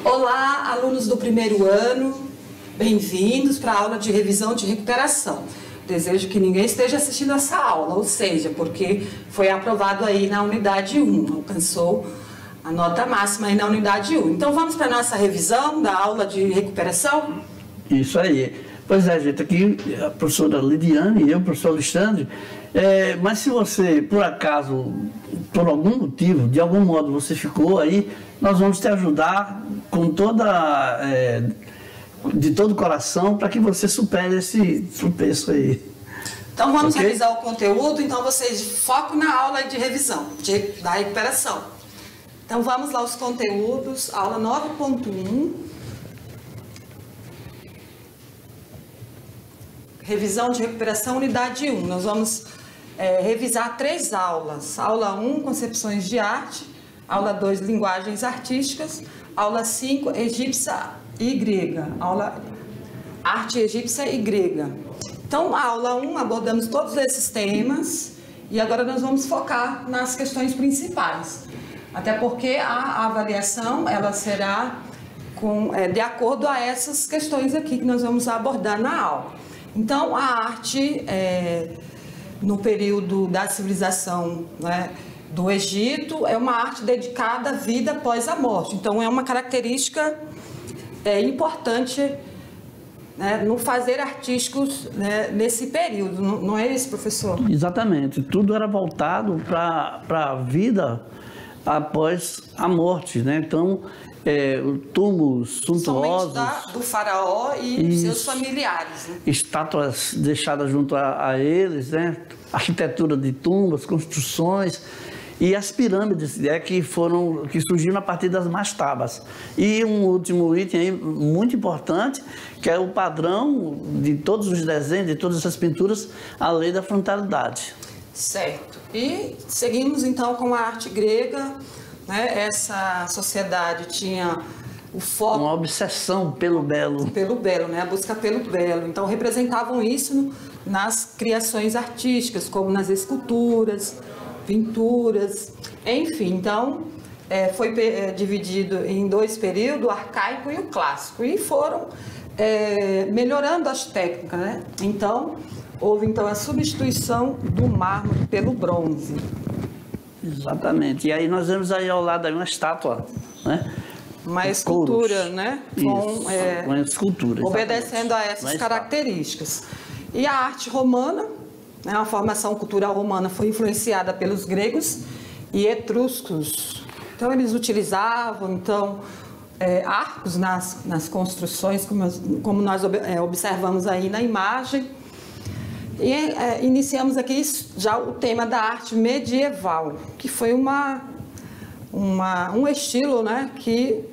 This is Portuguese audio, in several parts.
Olá, alunos do primeiro ano, bem-vindos para a aula de revisão de recuperação. Desejo que ninguém esteja assistindo essa aula, ou seja, porque foi aprovado aí na unidade 1, alcançou a nota máxima aí na unidade 1. Então vamos para a nossa revisão da aula de recuperação? Isso aí. Pois é, gente, aqui a professora Lidiane e eu, o professor Alexandre, mas se você, por acaso, por algum motivo, de algum modo você ficou aí, nós vamos te ajudar com de todo o coração para que você supere esse tropeço aí. Então vamos revisar o conteúdo, então vocês focam na aula de revisão, da recuperação. Então vamos lá os conteúdos, aula 9.1. Revisão de recuperação, unidade 1. Nós vamos revisar 3 aulas. Aula 1, concepções de arte. Aula 2, linguagens artísticas. Aula 5, egípcia e grega. Aula arte egípcia e grega. Então, a aula 1, abordamos todos esses temas. E agora nós vamos focar nas questões principais. Até porque a avaliação, ela será de acordo a essas questões aqui que nós vamos abordar na aula. Então, a arte, no período da civilização, né, do Egito, é uma arte dedicada à vida após a morte. Então, é uma característica importante, né, no fazer artísticos, né, nesse período. Não é isso, professor? Exatamente. Tudo era voltado para a vida após a morte, né? Então, túmulos suntuosos do faraó e seus familiares, né? Estátuas deixadas junto a eles, né? Arquitetura de tumbas, construções e as pirâmides que surgiram a partir das mastabas. E um último item aí, muito importante, que é o padrão de todos os desenhos, de todas essas pinturas, a lei da frontalidade. Certo. E seguimos então com a arte grega. Essa sociedade tinha o foco... Uma obsessão pelo belo. Pelo belo, né? A busca pelo belo. Então, representavam isso nas criações artísticas, como nas esculturas, pinturas, enfim. Então, foi dividido em 2 períodos, o arcaico e o clássico. E foram melhorando as técnicas, né? Então, houve a substituição do mármore pelo bronze. Exatamente. E aí nós vemos aí ao lado aí uma estátua, né? Uma escultura, né? Uma escultura. Obedecendo a essas características. E a arte romana, né? A formação cultural romana foi influenciada pelos gregos e etruscos. Então eles utilizavam arcos nas construções, como nós observamos aí na imagem. E iniciamos aqui já o tema da arte medieval, que foi um estilo, né, que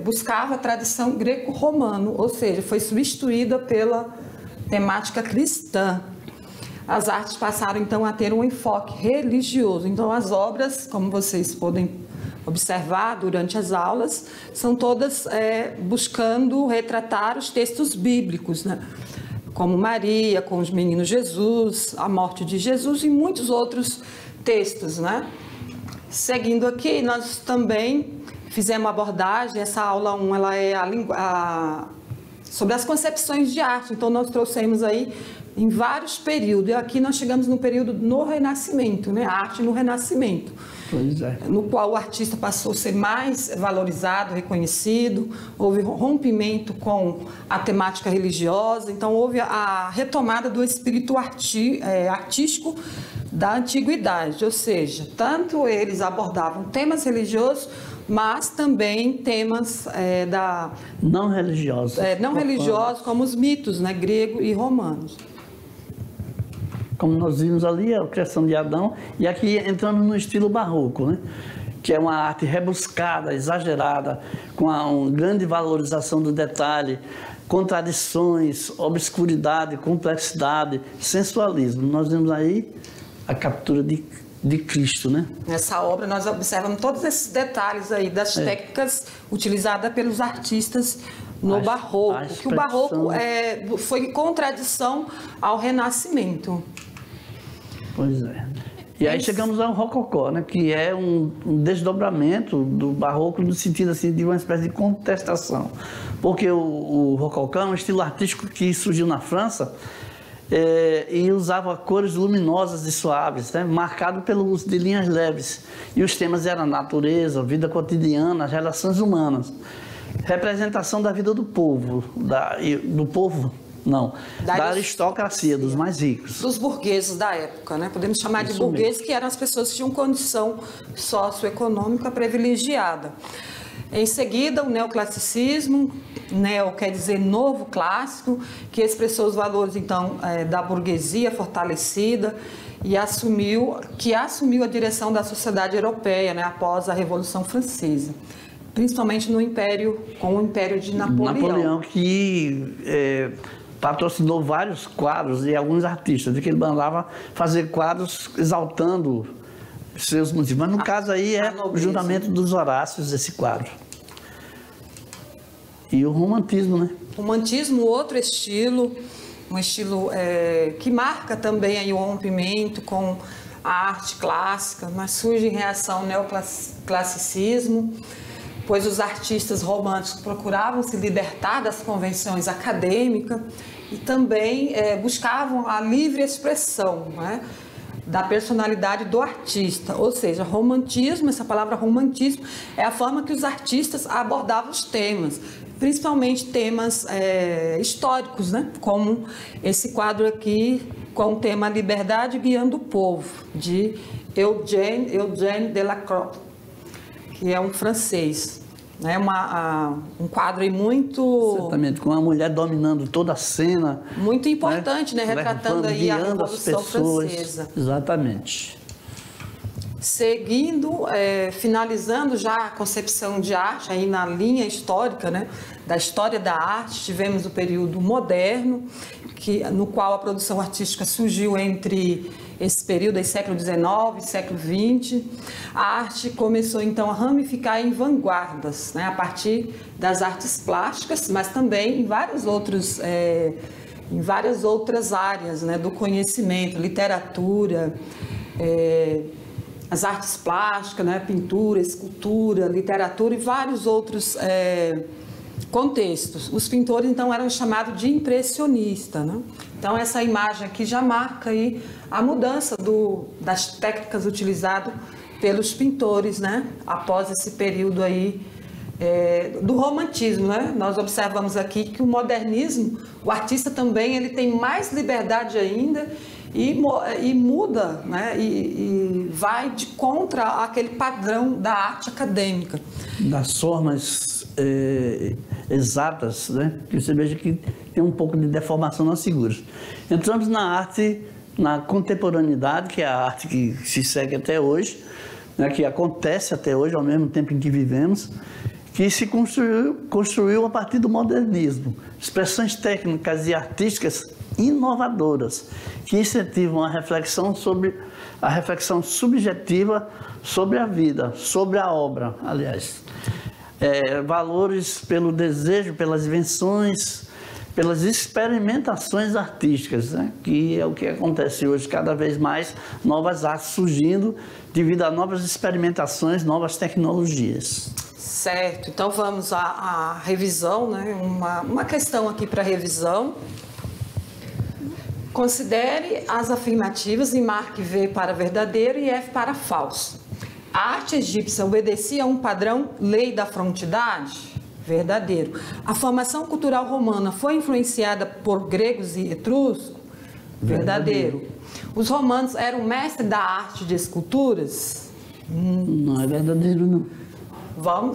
buscava a tradição greco-romano, ou seja, foi substituída pela temática cristã. As artes passaram então a ter um enfoque religioso. Então as obras, como vocês podem observar durante as aulas, são todas buscando retratar os textos bíblicos, né? Como Maria, com os meninos Jesus, a morte de Jesus e muitos outros textos, né? Seguindo aqui, nós também fizemos abordagem, essa aula 1, ela é sobre as concepções de arte, então nós trouxemos aí em vários períodos, e aqui nós chegamos no período no Renascimento, né? A arte no Renascimento. Pois é. No qual o artista passou a ser mais valorizado, reconhecido, houve rompimento com a temática religiosa, então houve a retomada do espírito artístico da antiguidade, ou seja, tanto eles abordavam temas religiosos, mas também temas não religiosos. Não religiosos, como os mitos, né, grego e romanos. Como nós vimos ali, a criação de Adão, e aqui entrando no estilo barroco, né? Que é uma arte rebuscada, exagerada, com uma grande valorização do detalhe, contradições, obscuridade, complexidade, sensualismo. Nós vemos aí a captura de Cristo, né? Nessa obra nós observamos todos esses detalhes aí das técnicas utilizadas pelos artistas no barroco, que o barroco foi em contradição ao Renascimento. Pois é. E aí chegamos ao rococó, né, que é um desdobramento do barroco no sentido assim, de uma espécie de contestação. Porque o rococó é um estilo artístico que surgiu na França e usava cores luminosas e suaves, né, marcado pelo uso de linhas leves. E os temas eram a natureza, a vida cotidiana, as relações humanas. Representação da vida do povo, da aristocracia, dos mais ricos. Dos burgueses da época, né? Podemos chamar de burgueses, que eram as pessoas que tinham condição socioeconômica privilegiada. Em seguida, o neoclassicismo, neo quer dizer novo clássico, que expressou os valores, então, da burguesia fortalecida e assumiu a direção da sociedade europeia, né? Após a Revolução Francesa. Principalmente com o Império de Napoleão. Napoleão, que patrocinou vários quadros e alguns artistas, de que ele mandava fazer quadros exaltando seus motivos. Mas no caso aí o Juramento dos Horácios, esse quadro. E o romantismo, né? Romantismo, outro estilo, um estilo que marca também aí o rompimento com a arte clássica, mas surge em reação ao neoclassicismo, pois os artistas românticos procuravam se libertar das convenções acadêmicas e também buscavam a livre expressão, né, da personalidade do artista. Ou seja, romantismo, essa palavra romantismo, é a forma que os artistas abordavam os temas, principalmente temas históricos, né, como esse quadro aqui com o tema Liberdade Guiando o Povo, de Eugène Delacroix, que é um francês, né? Um quadro aí muito... Certamente, com uma mulher dominando toda a cena. Muito importante, né? Retratando aí a Revolução Francesa. Exatamente. Seguindo, finalizando já a concepção de arte, aí na linha histórica, né? Da história da arte, tivemos o período moderno, no qual a produção artística surgiu entre esse período aí, século XIX e século XX. A arte começou então a ramificar em vanguardas, né, a partir das artes plásticas, mas também em várias outras áreas, né, do conhecimento, literatura, as artes plásticas, né, pintura, escultura, literatura e vários outros contextos. Os pintores então eram chamados de impressionistas, né? Então essa imagem aqui já marca aí a mudança das técnicas utilizadas pelos pintores, né? Após esse período aí do romantismo, né? Nós observamos aqui que o modernismo, o artista também ele tem mais liberdade ainda e muda, né? E vai de contra aquele padrão da arte acadêmica. Das formas exatas, né? Que você veja que tem um pouco de deformação nas figuras. Entramos na arte, na contemporaneidade, que é a arte que se segue até hoje, né? Que acontece até hoje, ao mesmo tempo em que vivemos, que se construiu a partir do modernismo. Expressões técnicas e artísticas inovadoras, que incentivam a reflexão subjetiva sobre a vida, sobre a obra, aliás. Valores pelo desejo, pelas invenções, pelas experimentações artísticas, né? Que é o que acontece hoje, cada vez mais novas artes surgindo devido a novas experimentações, novas tecnologias. Certo, então vamos à revisão, né? Uma questão aqui para revisão. Considere as afirmativas e marque V para verdadeiro e F para falso. A arte egípcia obedecia a um padrão lei da frontidade? Verdadeiro. A formação cultural romana foi influenciada por gregos e etruscos? Verdadeiro. Os romanos eram mestres da arte de esculturas? Não é verdadeiro, não.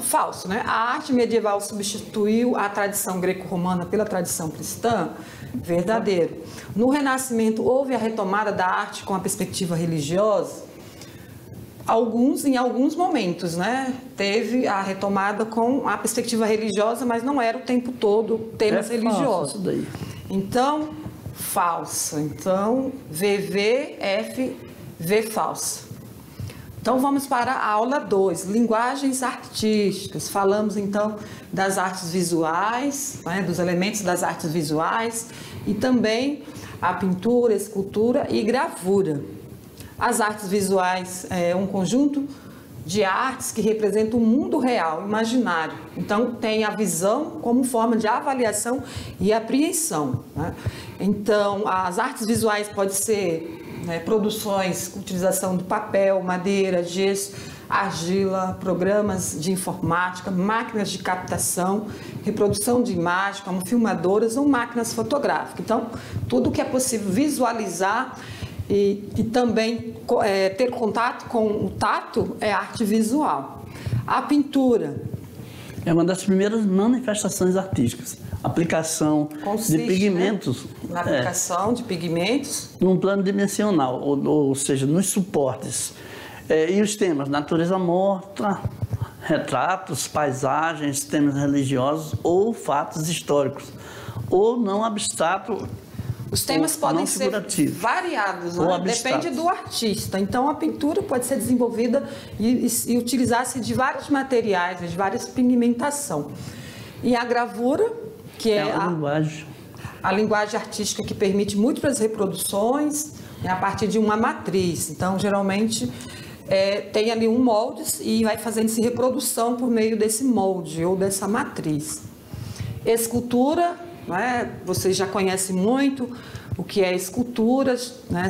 Falso, né? A arte medieval substituiu a tradição greco-romana pela tradição cristã? Verdadeiro. No Renascimento, houve a retomada da arte com a perspectiva religiosa? Em alguns momentos, né? Teve a retomada com a perspectiva religiosa, mas não era o tempo todo temas religiosos. Isso daí. Então, falsa. Então, VV, F, V falsa. Então, vamos para a aula 2, linguagens artísticas. Falamos, então, das artes visuais, né? Dos elementos das artes visuais e também a pintura, escultura e gravura. As artes visuais é um conjunto de artes que representam o mundo real, imaginário. Então, tem a visão como forma de avaliação e apreensão, né? Então, as artes visuais podem ser produções com utilização de papel, madeira, gesso, argila, programas de informática, máquinas de captação, reprodução de imagem, como filmadoras ou máquinas fotográficas. Então, tudo que é possível visualizar e também ter contato com o tato é arte visual. A pintura é uma das primeiras manifestações artísticas. Aplicação de pigmentos. Na aplicação de pigmentos. Num plano dimensional, ou seja, nos suportes. E os temas, natureza morta, retratos, paisagens, temas religiosos ou fatos históricos. Ou não abstrato. Os temas podem ser variados, né? Depende do artista. Então, a pintura pode ser desenvolvida e utilizar-se de vários materiais, de várias pigmentação. E a gravura, que é a linguagem artística que permite múltiplas reproduções a partir de uma matriz. Então, geralmente, tem ali um molde e vai fazendo-se reprodução por meio desse molde ou dessa matriz. Escultura, vocês já conhecem muito o que é escultura, né?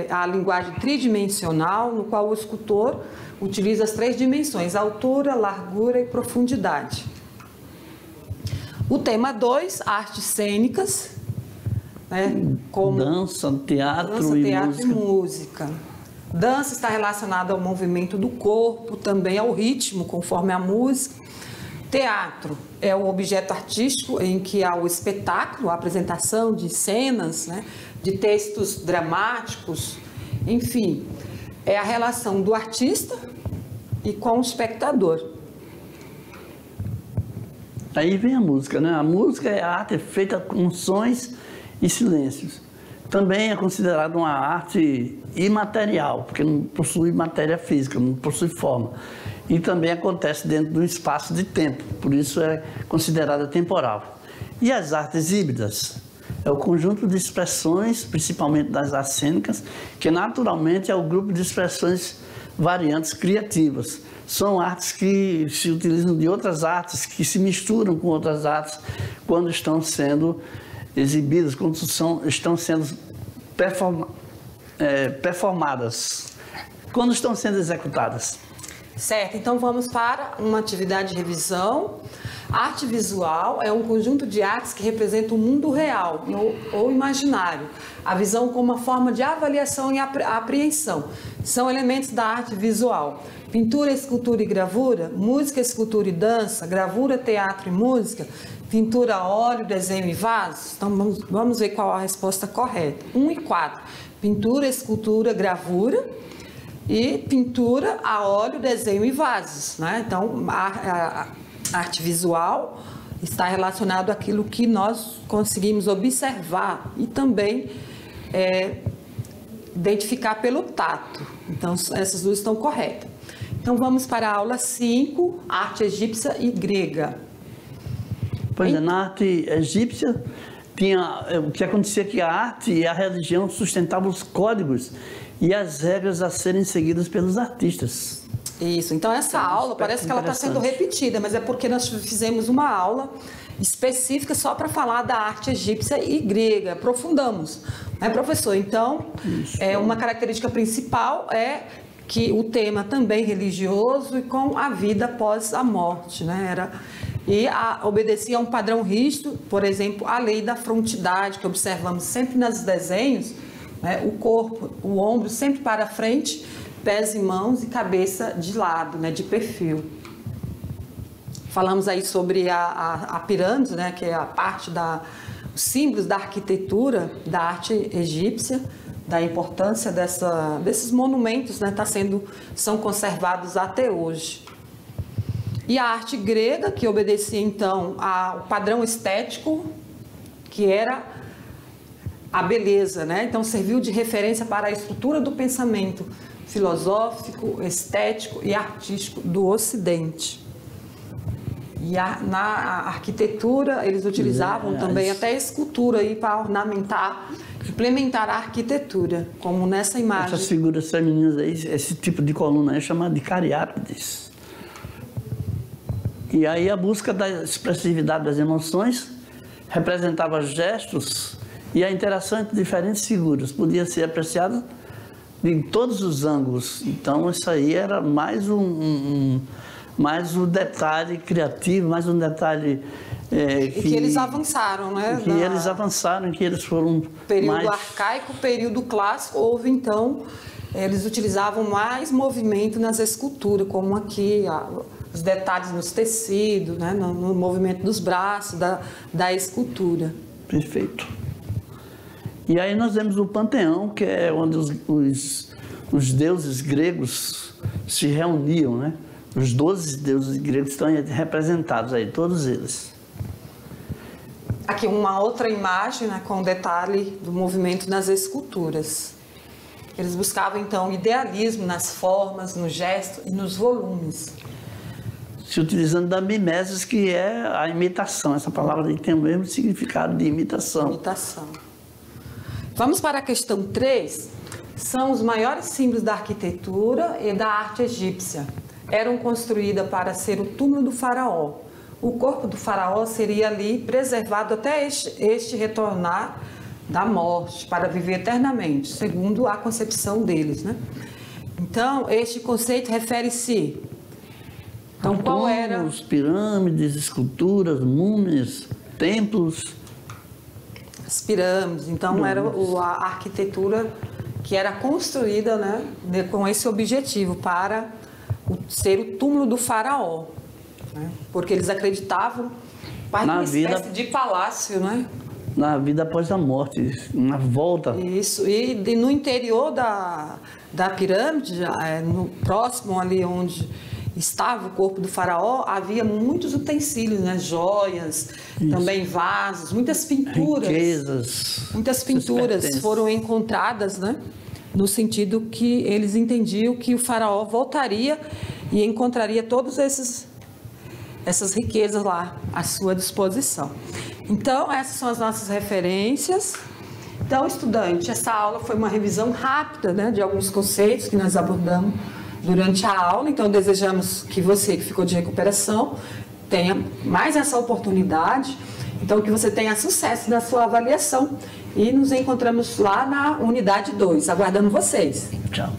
A linguagem tridimensional, no qual o escultor utiliza as 3 dimensões, altura, largura e profundidade. O tema 2, artes cênicas, como dança, teatro e música. Dança está relacionada ao movimento do corpo, também ao ritmo, conforme a música. Teatro é o objeto artístico em que há o espetáculo, a apresentação de cenas, de textos dramáticos, enfim, é a relação do artista e com o espectador. Aí vem a música, né? A música é a arte feita com sons e silêncios. Também é considerada uma arte imaterial, porque não possui matéria física, não possui forma. E também acontece dentro de um espaço de tempo, por isso é considerada temporal. E as artes híbridas? É o conjunto de expressões, principalmente das artes cênicas, que naturalmente é o grupo de expressões variantes criativas. São artes que se utilizam de outras artes, que se misturam com outras artes quando estão sendo exibidas, quando estão sendo performadas, quando estão sendo executadas. Certo, então vamos para uma atividade de revisão. A arte visual é um conjunto de artes que representam o mundo real ou imaginário. A visão como uma forma de avaliação e apreensão. São elementos da arte visual. Pintura, escultura e gravura, música, escultura e dança, gravura, teatro e música, pintura a óleo, desenho e vasos. Então vamos ver qual a resposta correta. 1 e 4. Pintura, escultura, gravura. E pintura a óleo, desenho e vasos, né? Então, a arte visual está relacionado àquilo que nós conseguimos observar e também identificar pelo tato. Então, essas duas estão corretas. Então, vamos para a aula 5, arte egípcia e grega. Pois é, na arte egípcia, o que acontecia é que a arte e a religião sustentavam os códigos e as regras a serem seguidas pelos artistas. Isso, então essa aula parece que ela está sendo repetida, mas é porque nós fizemos uma aula específica só para falar da arte egípcia e grega, aprofundamos, né, professor? Então, uma característica principal é que o tema também religioso e com a vida após a morte, né? Obedecia a um padrão rígido, por exemplo, a lei da frontidade, que observamos sempre nos desenhos, né? O corpo, o ombro sempre para frente, pés e mãos e cabeça de lado, né? De perfil. Falamos aí sobre a pirâmide, né? Que é a parte os símbolos da arquitetura da arte egípcia, da importância desses monumentos, né? São conservados até hoje. E a arte grega, que obedecia então ao padrão estético, que era a beleza, né? Então serviu de referência para a estrutura do pensamento filosófico, estético e artístico do Ocidente. E na arquitetura eles utilizavam também até escultura aí para ornamentar implementar a arquitetura, como nessa imagem. Essas figuras femininas aí, esse tipo de coluna aí é chamado de cariápides. E aí a busca da expressividade das emoções representava gestos e a interação entre diferentes figuras podia ser apreciada em todos os ângulos. Então isso aí era mais mais um detalhe criativo, mais um detalhe que eles avançaram, né? Que eles avançaram, que eles foram período arcaico, período clássico, houve então, eles utilizavam mais movimento nas esculturas, como aqui, os detalhes nos tecidos, né? No movimento dos braços, da escultura. Perfeito. E aí nós vemos o Panteão, que é onde os deuses gregos se reuniam, né? Os 12 deuses gregos estão representados aí, todos eles. Aqui uma outra imagem, né, com detalhe do movimento nas esculturas. Eles buscavam, então, idealismo nas formas, no gesto e nos volumes. Se utilizando da mimesis, que é a imitação. Essa palavra aí tem o mesmo significado de imitação. Imitação. Vamos para a questão 3. São os maiores símbolos da arquitetura e da arte egípcia. Eram construídas para ser o túmulo do faraó. O corpo do faraó seria ali preservado até este retornar da morte, para viver eternamente, segundo a concepção deles, né? Então, este conceito refere-se... Então, qual era? Túmulos, pirâmides, esculturas, múmias, templos. As pirâmides. Então, era a arquitetura que era construída, né, com esse objetivo, para ser o túmulo do faraó. Né? Porque eles acreditavam quase uma espécie de palácio, né? Na vida após a morte, na volta. Isso, e no interior da pirâmide, no próximo ali onde estava o corpo do faraó, havia muitos utensílios, né? Joias, isso. Também vasos, muitas pinturas. Riquezas. Muitas pinturas foram encontradas, né? No sentido que eles entendiam que o faraó voltaria e encontraria todas essas riquezas lá à sua disposição. Então, essas são as nossas referências. Então, estudante, essa aula foi uma revisão rápida, né, de alguns conceitos que nós abordamos durante a aula. Então, desejamos que você que ficou de recuperação tenha mais essa oportunidade. Então, que você tenha sucesso na sua avaliação. E nos encontramos lá na unidade 2. Aguardando vocês. Tchau.